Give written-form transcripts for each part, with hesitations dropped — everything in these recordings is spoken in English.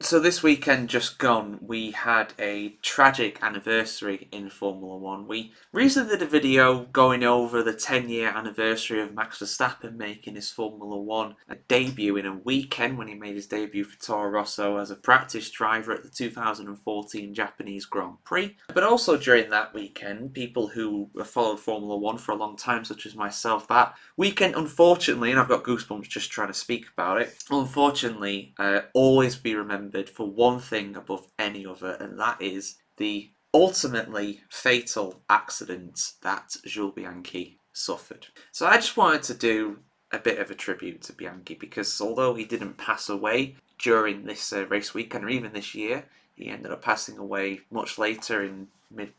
So this weekend just gone, we had a tragic anniversary in Formula 1. We recently did a video going over the 10-year anniversary of Max Verstappen making his Formula 1 debut in a weekend when he made his debut for Toro Rosso as a practice driver at the 2014 Japanese Grand Prix. But also during that weekend, people who have followed Formula 1 for a long time, such as myself, that weekend, unfortunately, and I've got goosebumps just trying to speak about it, unfortunately, always be remembered for one thing above any other, and that is the ultimately fatal accident that Jules Bianchi suffered. So I just wanted to do a bit of a tribute to Bianchi because although he didn't pass away during this race weekend or even this year, he ended up passing away much later in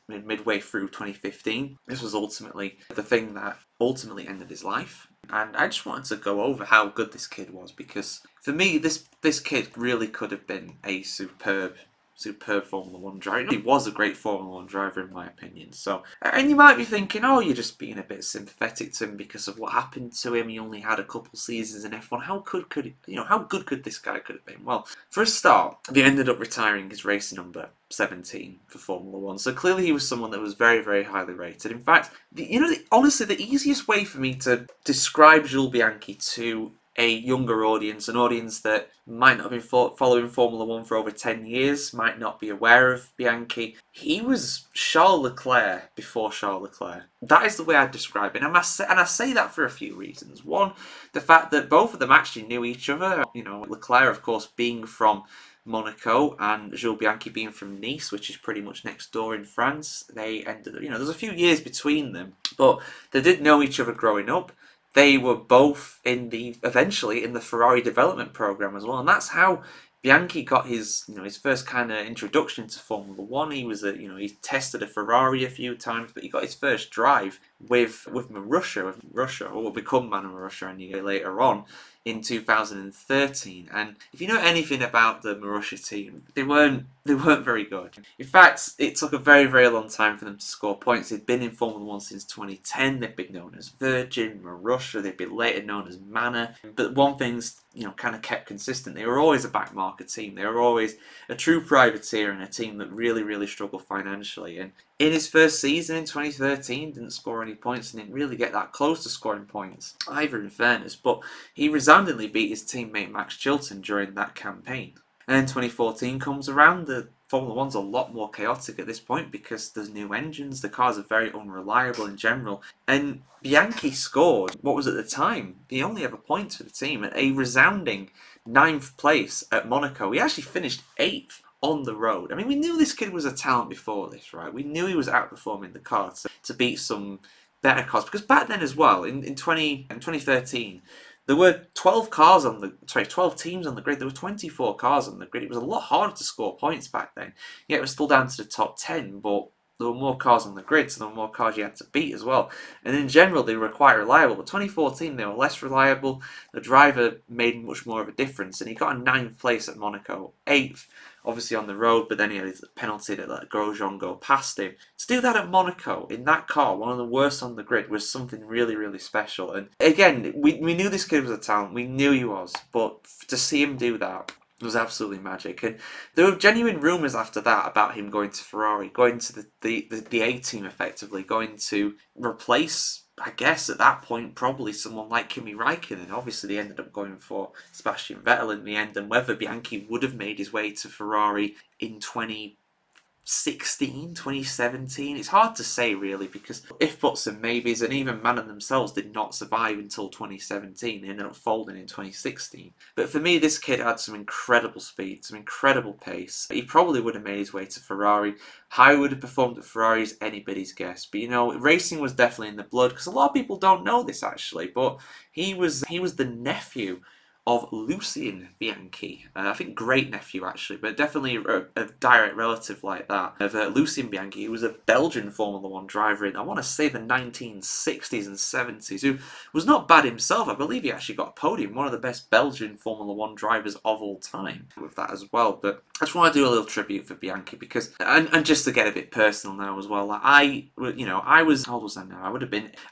midway through 2015. This was ultimately the thing that ultimately ended his life. And I just wanted to go over how good this kid was because for me, this kid really could have been a superb Formula 1 driver. He was a great Formula 1 driver in my opinion. So, and you might be thinking, oh, you're just being a bit sympathetic to him because of what happened to him. He only had a couple seasons in F1. How good could this guy could have been? Well, for a start, he ended up retiring his racing number 17 for Formula 1. So clearly he was someone that was very, very highly rated. In fact, honestly, the easiest way for me to describe Jules Bianchi to a younger audience, an audience that might not have been following Formula 1 for over 10 years, might not be aware of Bianchi. He was Charles Leclerc before Charles Leclerc. That is the way I describe it. And I say that for a few reasons. One, the fact that both of them actually knew each other. Leclerc, of course, being from Monaco and Jules Bianchi being from Nice, which is pretty much next door in France. They ended up, there's a few years between them, but they did know each other growing up. They were both eventually in the Ferrari development program as well, and that's how Bianchi got his first kind of introduction to Formula 1. He was he tested a Ferrari a few times, but he got his first drive with Marussia, or what become Marussia a year later on in 2013. And if you know anything about the Marussia team, they weren't very good. In fact, it took a very, very long time for them to score points. They'd been in Formula 1 since 2010. They'd been known as Virgin, Marussia. They'd been later known as Manor. But one thing's kind of kept consistent. They were always a backmarker team. They were always a true privateer and a team that really, really struggled financially. And in his first season in 2013, didn't score any points and didn't really get that close to scoring points either, in fairness. But he resoundingly beat his teammate Max Chilton during that campaign. And then 2014 comes around. The Formula 1's a lot more chaotic at this point because there's new engines. The cars are very unreliable in general. And Bianchi scored what was at the time the only ever points for the team at a resounding 9th place at Monaco. He actually finished 8th on the road. I mean, we knew this kid was a talent before this, right? We knew he was outperforming the car to beat some better cars. Because back then as well, in 2013, there were 12 teams on the grid. There were 24 cars on the grid. It was a lot harder to score points back then. Yeah, it was still down to the top 10, but there were more cars on the grid, so there were more cars you had to beat as well. And in general, they were quite reliable. But 2014, they were less reliable. The driver made much more of a difference, and he got a 9th place at Monaco, 8th, obviously on the road, but then he had his penalty that let Grosjean go past him. To do that at Monaco, in that car, one of the worst on the grid, was something really, really special. And again, we knew this kid was a talent. We knew he was. But to see him do that was absolutely magic. And there were genuine rumours after that about him going to Ferrari, going to the A team effectively, going to replace, I guess at that point, probably someone like Kimi Räikkönen. Obviously, they ended up going for Sebastian Vettel in the end, and whether Bianchi would have made his way to Ferrari in 2016, 2017, it's hard to say really, because if buts and maybes, and even Manor themselves did not survive until 2017. They ended up folding in 2016. But for me, this kid had some incredible speed, some incredible pace. He probably would have made his way to Ferrari. How he would have performed at Ferrari is anybody's guess. But racing was definitely in the blood, because a lot of people don't know this actually, but he was the nephew of Lucien Bianchi. I think great nephew actually, but definitely a direct relative like that of Lucien Bianchi, who was a Belgian Formula 1 driver in, I want to say, the 1960s and 70s, who was not bad himself. I believe he actually got a podium, one of the best Belgian Formula 1 drivers of all time with that as well. But I just want to do a little tribute for Bianchi because, and just to get a bit personal now as well, like I was, how old was I now? I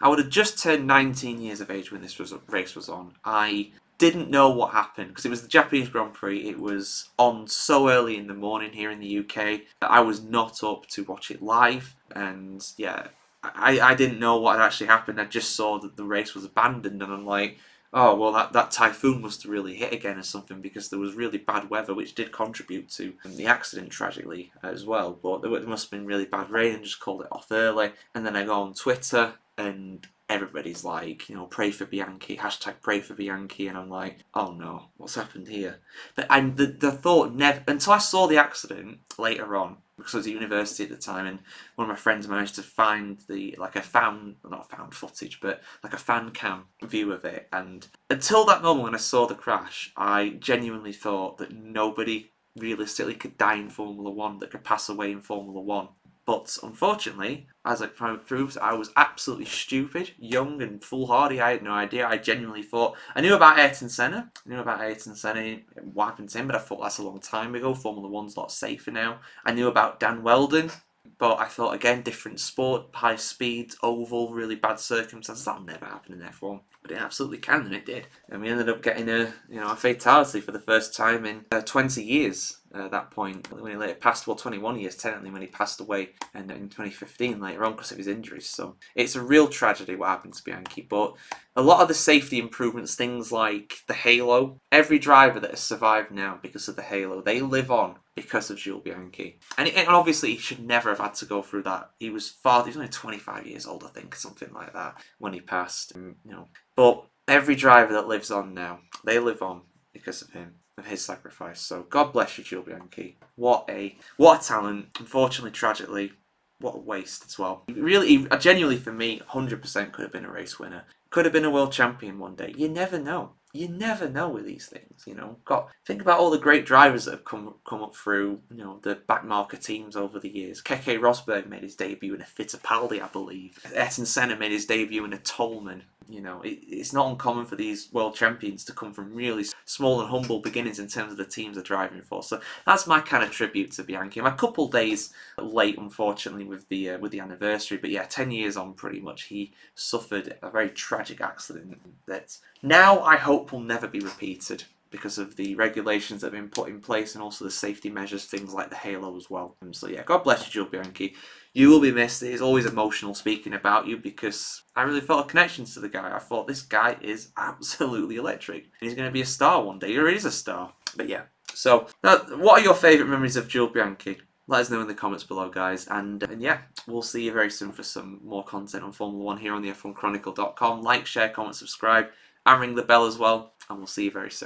would have just turned 19 years of age when this race was on. I didn't know what happened because it was the Japanese Grand Prix. It was on so early in the morning here in the UK that I was not up to watch it live. And yeah, I didn't know what had actually happened. I just saw that the race was abandoned, and I'm like, oh, well, that typhoon must have really hit again or something, because there was really bad weather, which did contribute to the accident, tragically, as well. But there must have been really bad rain and just called it off early. And then I go on Twitter and everybody's like, pray for Bianchi, hashtag pray for Bianchi, and I'm like, oh no, what's happened here? But the thought never, until I saw the accident later on, because I was at university at the time, and one of my friends managed to find not found footage, but like a fan cam view of it. And until that moment when I saw the crash, I genuinely thought that nobody realistically could die in Formula One, that could pass away in Formula One. But unfortunately, as it proved, I was absolutely stupid, young and foolhardy. I had no idea. I genuinely thought, I knew about Ayrton Senna. What happened to him, but I thought that's a long time ago. Formula One's a lot safer now. I knew about Dan Weldon, but I thought, again, different sport, high speeds, oval, really bad circumstances. That'll never happen in F1. But it absolutely can, and it did. And we ended up getting a fatality for the first time in 20 years. At that point, when he later passed, 21 years technically, when he passed away, and in 2015 later on because of his injuries. So it's a real tragedy what happened to Bianchi. But a lot of the safety improvements, things like the halo, every driver that has survived now because of the halo, they live on because of Jules Bianchi. And obviously he should never have had to go through that. He was only 25 years old, I think, something like that, when he passed. But every driver that lives on now, they live on because of him, of his sacrifice. So God bless you, Jules Bianchi. What a talent. Unfortunately, tragically, what a waste as well. Really, genuinely for me, 100% could have been a race winner. Could have been a world champion one day. You never know. You never know with these things, think about all the great drivers that have come up through, the backmarker teams over the years. Keke Rosberg made his debut in a Fittipaldi, I believe. Ayrton Senna made his debut in a Toleman. It's not uncommon for these world champions to come from really small and humble beginnings in terms of the teams they're driving for. So that's my kind of tribute to Bianchi. I'm a couple days late, unfortunately, with the anniversary. But yeah, 10 years on, pretty much, he suffered a very tragic accident that now I hope will never be repeated, because of the regulations that have been put in place and also the safety measures, things like the halo as well. So yeah, God bless you, Jules Bianchi. You will be missed. It is always emotional speaking about you, because I really felt a connection to the guy. I thought, this guy is absolutely electric. He's going to be a star one day. He already is a star. But yeah. So, what are your favourite memories of Jules Bianchi? Let us know in the comments below, guys. And yeah, we'll see you very soon for some more content on Formula 1 here on the F1Chronicle.com. Like, share, comment, subscribe, and ring the bell as well. And we'll see you very soon.